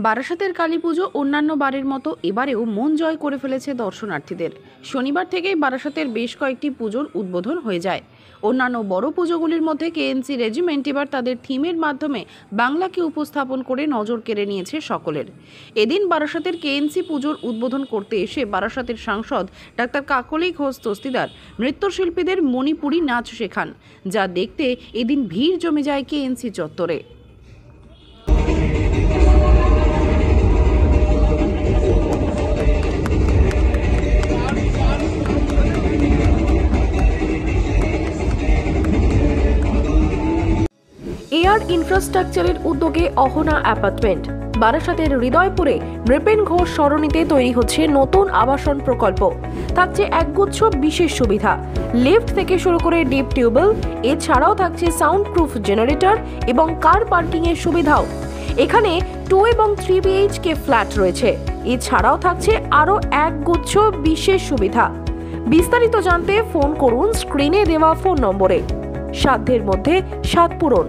বারাসাতের কালীপুজো অন্যান্য বারের মতো এবারেও মন জয় করে ফেলেছে দর্শনার্থীদের। শনিবার থেকেই বারাসাতের বেশ কয়েকটি পুজোর উদ্বোধন হয়ে যায়। অন্যান্য বড় পুজোগুলির মধ্যে কেএনসি রেজিমেন্ট এবার তাদের থিমের মাধ্যমে বাংলাকে উপস্থাপন করে নজর কেড়ে নিয়েছে সকলের। এদিন বারাসাতের কেএনসি পুজোর উদ্বোধন করতে এসে বারাসাতের সাংসদ ডাক্তার কাকলি ঘোষ দস্তিদার নৃত্যশিল্পীদের মণিপুরি নাচ শেখান, যা দেখতে এদিন ভিড় জমে যায় কেএনসি চত্বরে। এয়ার ইনফ্রাস্ট্রাকচারের উদ্যোগে অহনা অ্যাপার্টমেন্ট বারাসাতের হৃদয়পুরে নৃপেন ঘোষ সরণিতে তৈরি হচ্ছে নতুন আবাসন প্রকল্প। থাকছে একগুচ্ছ বিশেষ সুবিধা, লিফট থেকে শুরু করে ডিপ টিউবওয়েল, এছাড়াও থাকছে সাউন্ড প্রুফ জেনারেটর এবং কার পার্কিং এর সুবিধাও। এখানে 2 এবং 3 BHK ফ্ল্যাট রয়েছে। এছাড়াও থাকছে আরও একগুচ্ছ বিশেষ সুবিধা। বিস্তারিত জানতে ফোন করুন স্ক্রিনে দেওয়া ফোন নম্বরে। সাধ্যের মধ্যে স্বাদ পূরণ।